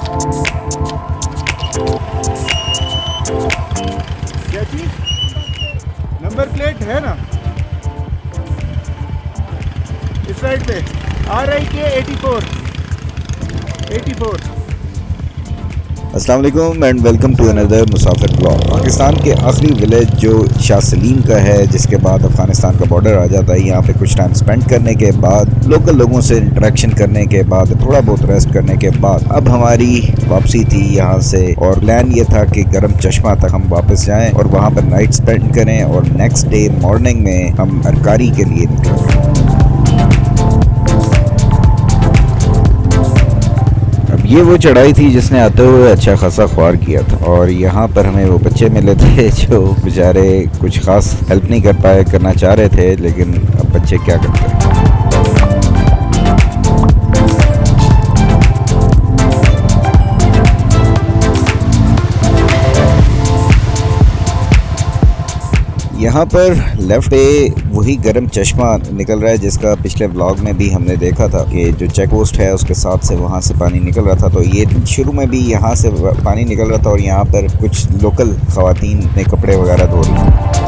क्या चीज? Number plate है ना इस साइड पे RIK 84। अस्सलाम वालेकुम and welcome to another Musafir blog. Pakistan के आखिरी विलेज जो शाह सलीम का है, जिसके बाद अफ़गानिस्तान का बॉर्डर आ जाता है, यहाँ पे कुछ टाइम स्पेंड करने के बाद, लोकल लोगों से इंटरेक्शन करने के बाद, थोड़ा बहुत रेस्ट करने के बाद अब हमारी वापसी थी यहाँ से। और प्लान ये था कि गरम चश्मा तक हम वापस जाएँ और वहाँ पर नाइट स्पेंड करें और नेक्स्ट डे मॉर्निंग में हम अरकारी के लिए निकलें। ये वो चढ़ाई थी जिसने आते हुए अच्छा खासा ख्वार किया था, और यहाँ पर हमें वो बच्चे मिले थे जो बेचारे कुछ खास हेल्प नहीं करना चाह रहे थे, लेकिन अब बच्चे क्या करते हैं। यहाँ पर लेफ्ट पे वही गर्म चश्मा निकल रहा है जिसका पिछले व्लॉग में भी हमने देखा था कि जो चेक पोस्ट है उसके साथ से वहाँ से पानी निकल रहा था। तो ये शुरू में भी यहाँ से पानी निकल रहा था और यहाँ पर कुछ लोकल ख़वातीन ने कपड़े वगैरह धो रही थी।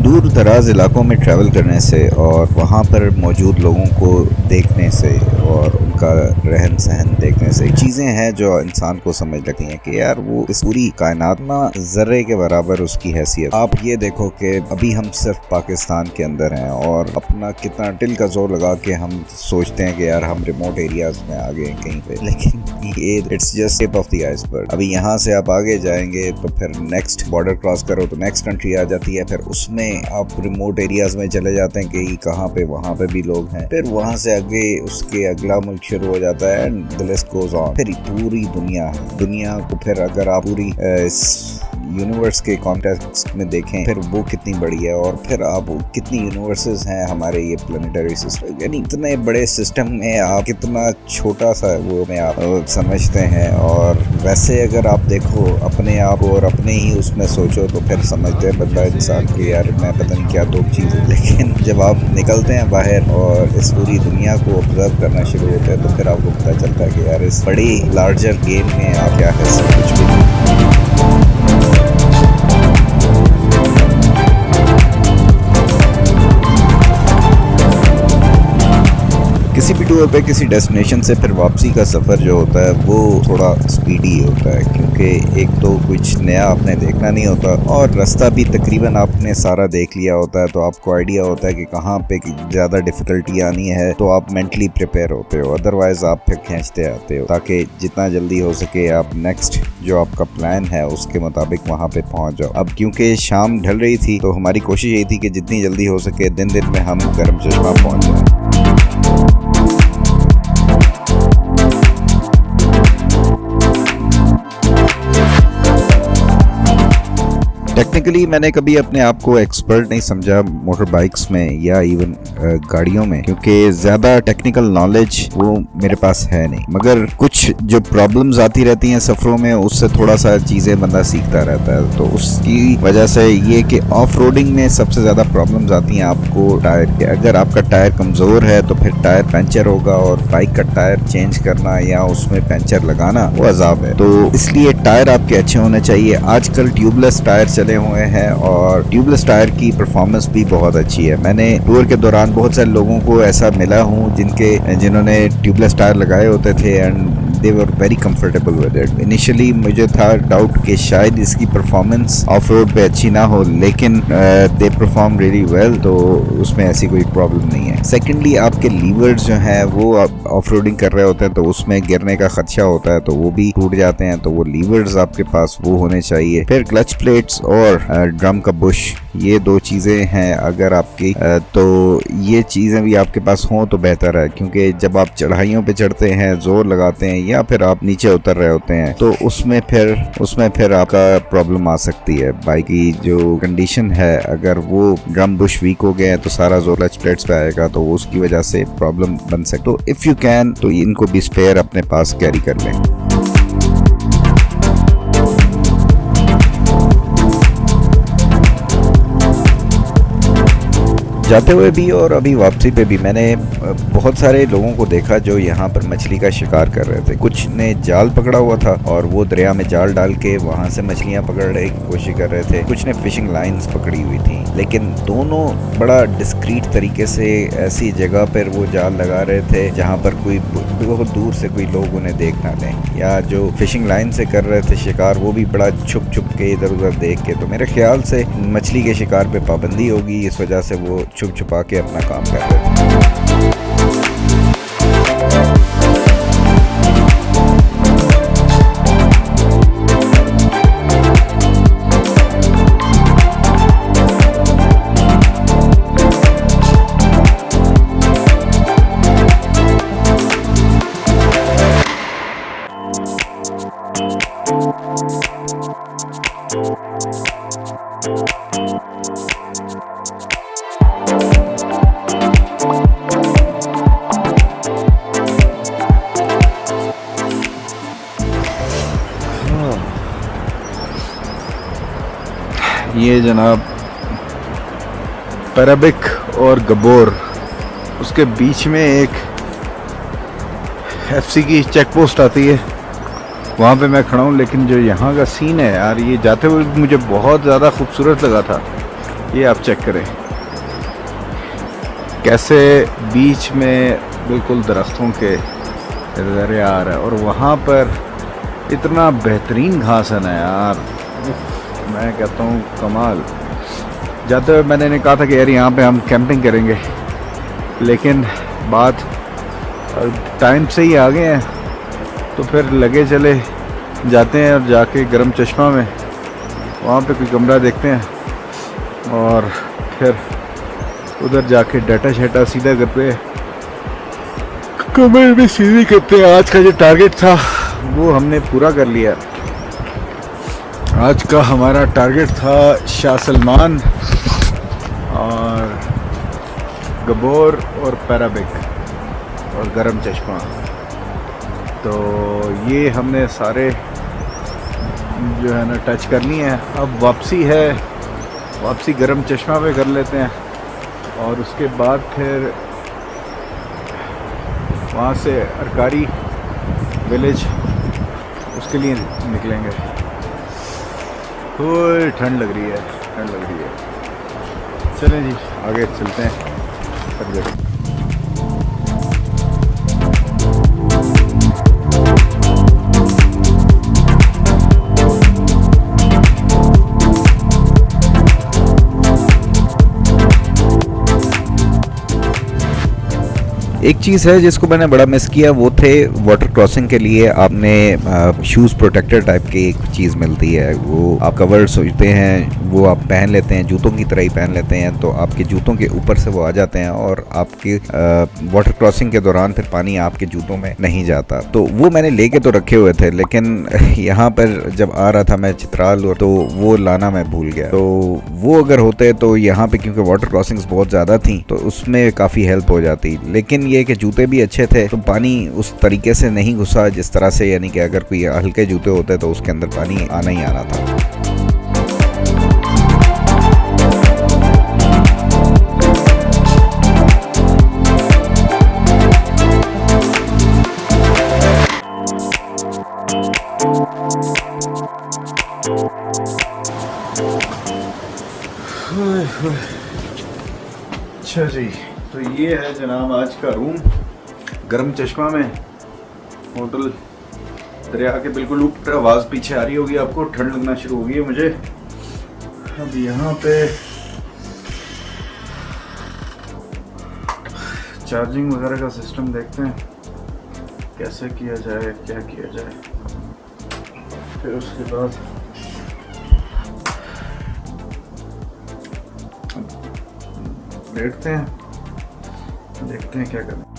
दूर दराज इलाकों में ट्रैवल करने से और वहाँ पर मौजूद लोगों को देखने से और उनका रहन सहन देखने से चीज़ें हैं जो इंसान को समझ लगती हैं कि यार वो इस पूरी कायनात में ज़र्रे के बराबर उसकी हैसियत। आप ये देखो कि अभी हम सिर्फ पाकिस्तान के अंदर हैं और अपना कितना दिल का जोर लगा के हम सोचते हैं कि यार हम रिमोट एरियाज में आ गए कहीं पे, लेकिन ये it's just tip of the iceberg. अभी यहाँ से आप आगे जाएंगे तो फिर नेक्स्ट बॉर्डर क्रॉस करो तो नेक्स्ट कंट्री आ जाती है, फिर उसमें आप रिमोट एरियाज में चले जाते हैं कि कहाँ पे वहाँ पे भी लोग हैं, फिर वहाँ से आगे उसके अगला मुल्क शुरू हो जाता है and the list goes on. फिर पूरी दुनिया को फिर अगर आप पूरी इस यूनिवर्स के कॉन्टेक्स्ट में देखें फिर वो कितनी बड़ी है, और फिर आप कितनी यूनिवर्सेस हैं हमारे ये प्लानिटरी सिस्टम, यानी इतने बड़े सिस्टम में आप कितना छोटा सा वो में आप समझते हैं। और वैसे अगर आप देखो अपने आप और अपने ही उसमें सोचो तो फिर समझते हैं बंदा इंसान के यार मैं पता नहीं क्या दो चीज़ है। लेकिन जब आप निकलते हैं बाहर और इस पूरी दुनिया को ऑब्जर्व करना शुरू होते हैं तो फिर आपको पता चलता है कि यार इस बड़ी लार्जर गेम में आप क्या है सब कुछ भी। किसी भी टूर पे किसी डेस्टिनेशन से फिर वापसी का सफ़र जो होता है वो थोड़ा स्पीडी होता है, क्योंकि एक तो कुछ नया आपने देखना नहीं होता और रास्ता भी तकरीबन आपने सारा देख लिया होता है, तो आपको आइडिया होता है कि कहाँ पे ज़्यादा डिफ़िकल्टी आनी है, तो आप मेंटली प्रिपेयर होते हो। अदरवाइज़ आप फिर खींचते आते हो ताकि जितना जल्दी हो सके आप नेक्स्ट जो आपका प्लान है उसके मुताबिक वहाँ पे पहुँच जाओ। अब क्योंकि शाम ढल रही थी तो हमारी कोशिश यही थी कि जितनी जल्दी हो सके दिन में हम गर्म चश्मा पहुँच जाएँ। टेक्निकली मैंने कभी अपने आप को एक्सपर्ट नहीं समझा मोटर बाइक्स में या इवन गाड़ियों में, क्योंकि ज़्यादा टेक्निकल नॉलेज वो मेरे पास है नहीं, मगर कुछ जो प्रॉब्लम्स आती रहती हैं सफ़रों में उससे थोड़ा सा चीज़ें बंदा सीखता रहता है। तो उसकी वजह से ये कि ऑफ रोडिंग में सबसे ज़्यादा प्रॉब्लम्स आती हैं आपको टायर के। अगर आपका टायर कमज़ोर है तो फिर टायर पंचर होगा, और बाइक का टायर चेंज करना या उसमें पंचर लगाना वो अजाब है। तो इसलिए टायर आपके अच्छे होने चाहिए। आजकल ट्यूबलेस टायर चले हुए हैं और ट्यूबलेस टायर की परफॉर्मेंस भी बहुत अच्छी है। मैंने टूर के दौरान बहुत सारे लोगों को ऐसा मिला हूँ जिन्होंने ट्यूबलेस टायर लगाए होते थे and they were very comfortable with it. Initially मुझे था डाउट कि शायद इसकी परफॉर्मेंस ऑफ रोड पे अच्छी ना हो, लेकिन दे परफॉर्म रियली वेल, तो उसमें ऐसी कोई प्रॉब्लम नहीं है। सेकेंडली आपके लीवर्स जो हैं वो ऑफ रोडिंग कर रहे होते हैं तो उसमें गिरने का खदशा होता है, तो वो भी टूट जाते हैं, तो वो लीवर्स आपके पास वो होने चाहिए। फिर क्लच प्लेट्स और ड्रम का बुश, ये दो चीज़ें हैं अगर आपकी, तो ये चीज़ें भी आपके पास हों तो बेहतर है, क्योंकि जब आप चढ़ाइयों पे चढ़ते हैं जोर लगाते हैं या फिर आप नीचे उतर रहे होते हैं तो उसमें फिर आपका प्रॉब्लम आ सकती है। बाइक की जो कंडीशन है अगर वो ड्रम बुश वीक हो गए तो सारा जोर क्लच प्लेट्स पे आएगा, तो उसकी वजह से प्रॉब्लम बन सकती है। तो इफ़ यू कैन तो इनको भी स्पेयर अपने पास कैरी कर लें। जाते हुए भी और अभी वापसी पे भी मैंने बहुत सारे लोगों को देखा जो यहाँ पर मछली का शिकार कर रहे थे। कुछ ने जाल पकड़ा हुआ था और वो दरिया में जाल डाल के वहाँ से मछलियाँ पकड़ने की कोशिश कर रहे थे। कुछ ने फिशिंग लाइंस पकड़ी हुई थी, लेकिन दोनों बड़ा डिस्क्रीट तरीके से ऐसी जगह पर वो जाल लगा रहे थे जहाँ पर कोई बहुत दूर से कोई लोग उन्हें देख ना लें, या जो फिशिंग लाइन से कर रहे थे शिकार वो भी बड़ा छुप छुप के इधर उधर देख के। तो मेरे ख्याल से मछली के शिकार पे पाबंदी होगी, इस वजह से वो छुप छुपा के अपना काम कर रहे थे। ये जनाब पैराबिक और गबोर, उसके बीच में एक एफसी की चेक पोस्ट आती है, वहाँ पे मैं खड़ा हूँ। लेकिन जो यहाँ का सीन है यार, ये जाते हुए मुझे बहुत ज़्यादा खूबसूरत लगा था। ये आप चेक करें कैसे बीच में बिल्कुल दरख्तों के दरिया आ रहा है और वहाँ पर इतना बेहतरीन घास है ना यार, मैं कहता हूँ कमाल। जाते हुए मैंने कहा था कि यार यहाँ पे हम कैंपिंग करेंगे, लेकिन बात टाइम से ही आ गए हैं, तो फिर लगे चले जाते हैं और जाके गरम चश्मा में वहाँ पे कोई कमरा देखते हैं और फिर उधर जाके डाटा शेटा सीधा करते हैं, कमर भी सीधी करते हैं। आज का जो टारगेट था वो हमने पूरा कर लिया। आज का हमारा टारगेट था शाह सलमान और गबोर और पैराबिक और गरम चश्मा। तो ये हमने सारे जो है ना टच कर लिए हैं। अब वापसी है, वापसी गरम चश्मा पे कर लेते हैं और उसके बाद फिर वहाँ से अरकारी विलेज उसके लिए निकलेंगे। ओए ठंड लग रही है, ठंड लग रही है। चलें जी आगे चलते हैं। एक चीज़ है जिसको मैंने बड़ा मिस किया, वो थे वाटर क्रॉसिंग के लिए आपने शूज़ प्रोटेक्टर टाइप की एक चीज़ मिलती है। वो आप कवर सोचते हैं वो आप पहन लेते हैं, जूतों की तरह ही पहन लेते हैं, तो आपके जूतों के ऊपर से वो आ जाते हैं और आपके वाटर क्रॉसिंग के दौरान फिर पानी आपके जूतों में नहीं जाता। तो वो मैंने लेके तो रखे हुए थे, लेकिन यहाँ पर जब आ रहा था मैं चित्राल तो वो लाना मैं भूल गया। तो वो अगर होते तो यहाँ पे क्योंकि वाटर क्रॉसिंग्स बहुत ज़्यादा थी तो उसमें काफ़ी हेल्प हो जाती। लेकिन ये कि जूते भी अच्छे थे तो पानी उस तरीके से नहीं घुसा जिस तरह से, यानी कि अगर कोई हल्के जूते होते तो उसके अंदर पानी आना ही आना था। अच्छा जी, तो ये है जनाब आज का रूम गरम चश्मा में, होटल। दरिया के बिल्कुल ऊपर, आवाज़ पीछे आ रही होगी आपको, ठंड लगना शुरू हो गई है मुझे। अब यहाँ पे चार्जिंग वगैरह का सिस्टम देखते हैं कैसे किया जाए, क्या किया जाए। फिर उसके बाद बैठते हैं, देखते हैं क्या करना।